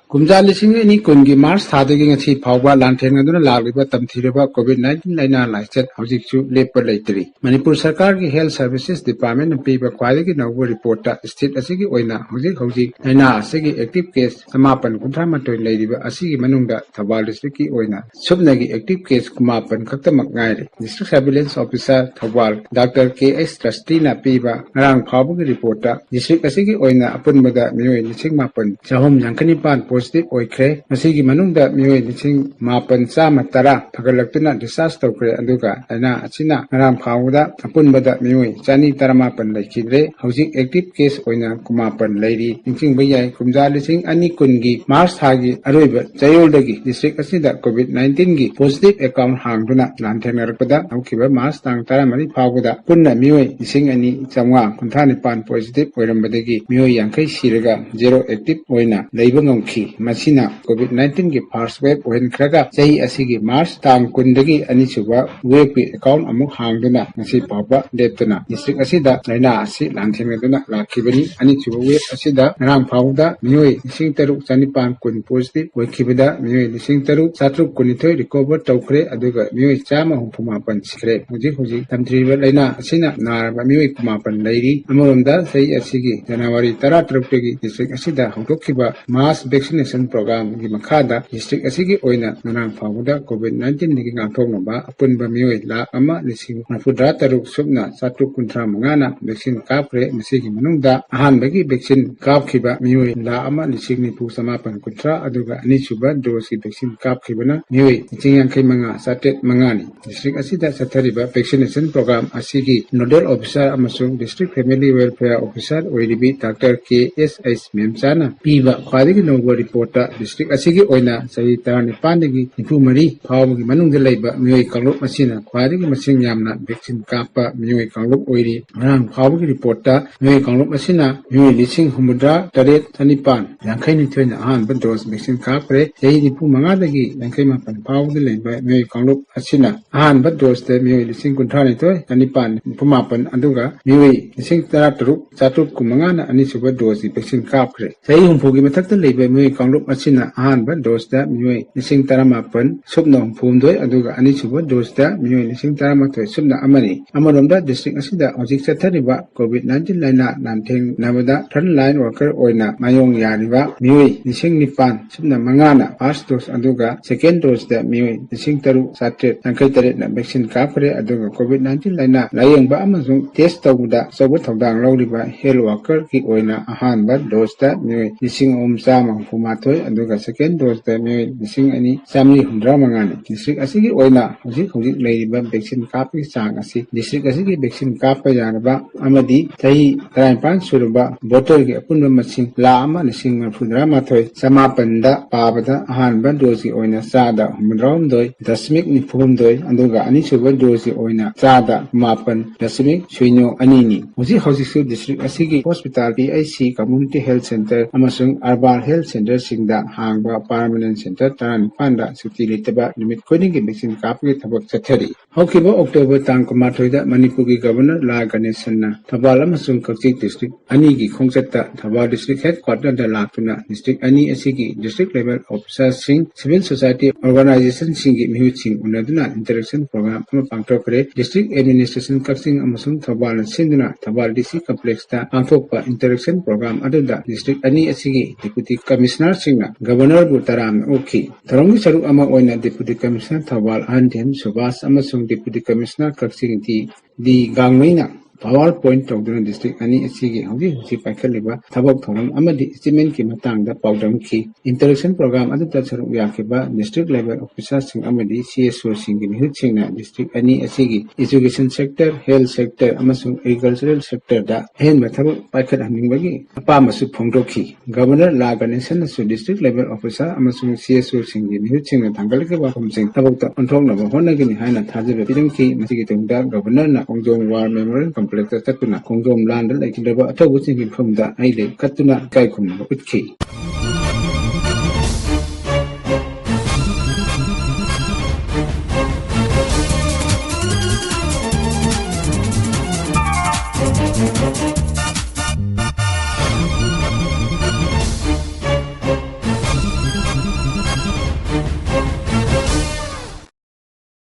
Kumja lising ni kungi Mars thadagi ngachi phawba lantheng aduna lagliba tamthiriba COVID-19 laina laichet hojikchu lepa leitri. Manipur Sarkar ki Health Services Department piba khwadagi nawba report ta state asigi oina hojik laina asigi active case samapan kunthra matoi leiriba asigi manungda Thoubal district ki oina subnagi active case kumapan khaktamak ngaire. District Surveillance Officer Thoubal Dr. K.S. Trustina piba ngarang phawbagi report ta district asigi oina apunbada mioi lising mapan chahum yankanipan positive oikre masigi manungda mioi lising mapan sama tara phagalaktuna discharge tawkre aduga laina achina ngarang phawda apunbada mioi chani taramapan laikhidre hojik active case oina kumapan leiri ningching bayai kumja lising ani kungi March thagi aroiba chayoldagi district asida COVID-19 gi positive account hangduna lanthenarpada haukiba March tang taramari phawda punna mioi lising ani chamwa kunthani pan positive oirambadagi mioi yankai siraga zero active oina leiba ngomki masina COVID-19 ki first wave oin khraga chahi asigi March tang kundagi ani suba wave ki account amuk hangduna ngasi pawba leptuna district asida laina asi lanthenaduna lakhibani ani suba wave asida ngarang phawda mioi lising taruk chanipan kun positive oikhibada mioi lising taruk satruk kunithoi recover tawkre aduga mioi chama humapan sikre hojik tamtriba laina asina naraba mioi kumapan leiri amoromda chahi asigi January 13 gi district asida hongdokhiba mass vaccination program gi makhada district asigi oina ngarang phawda COVID-19 ni ngangthoknaba apunba mioi la ama lising mafudra taruk subna satruk kunthra mangana vaccine kapre masigi manungda ahanbagi vaccine kapkhiba mioi la ama lising nipu samapan kunthra aduga ani suba dose vaccine kapkhibana mioi chingyankhai manga satet mangani district asida sathariba vaccination program asigi nodal officer amasung district family welfare officer oiribi Dr. K.S. Memchana piba khwadagi nowba reporta district asigi oina sahi 15 dagi 24 phawgi manungda leiba mioi kanglop masina khwadagi masing yamna vaccine kappa mioi kanglop oiri rang phawgi reporta mioi kanglop masina mioi lising humudra taret tanipan yankai ni thoina ahan ba dose vaccine kapre sahi 15 dagi yankai mapan phawgi leiba mioi kanglop asina ahan ba dose te mioi lising kunthani thoi tanipan pumapan aduga mioi lising 13 chatruk kumangana ani suba dose vaccine kapre sahi humpugi mathakta leiba mioi kanglop asina ahan ba dose da mioi lising 18 subna humphumdoi aduga ani suba dose da mioi lising 18 subna amani amaromda district asida hojik chathariba COVID-19 laina namtheng nabada frontline worker oina mayong yariba mioi lising 9 subna mangana first dose aduga second dose da mioi lising 3 satet tangkai taret na vaccine kapre aduga COVID-19 laina layengba amasung test tawda sobu thawdang lawriba health worker ki oina ahan ba dose da mioi lising 3 aduga second dose da mioi lising ani samni hundra mangani district asigi oina hojik leiriba vaccine kapi chang asi district asigi vaccine kapa yanaba amadi tahi 35 suruba voter ki apunba masing la ama lising 138 samapanda pabada ahan ba dose ki oina sada humdrom doi dasmik ni phum doi aduga ani suba dose ki oina sada mapan dasmik suino ani ni hojik su district asigi hospital PIC community health center amasung urban health center singda hangba permanent center taran panda suti litaba limit koning ki vaccine kapki thabak chathari hokiba October tang kumathoi da Manipur ki governor La Ganesanna Thoubal amasung Kakching district ani gi khongchatta Thoubal district headquarter da laktuna district ani asigi district level officers sing civil society organization sing gi mihu sing unaduna interaction program ama pangthokre district administration Kakching amasung Thoubal sinduna Thoubal DC complex ta pangthokpa interaction program aduda district ani asigi deputy commissioner singna governor bu taram okhi tharongi saru ama oina deputy commissioner Thoubal Andhem Subhas amasung deputy commissioner Kakching di gangmaina PowerPoint tawduna district ani asigi hojik paikaliba thabak thoram amadi achievement ki matangda pawdamki interaction program aduta saru yakiba district level officers sing amadi CSO sing gi mihut singna district ani asigi education sector health sector amasung agricultural sector da hen mathabak paikhat haningbagi apamasu phongdokhi governor La Ganesan su district level officer amasung CSO sing gi mihut singna thangalke wafam sing thabakta onthoknaba honagini haina thajabe pidamki masigi tungda governor na ongjong war memorial complex tatuna kongjom land like the atau sing from the aile katuna kai khum utki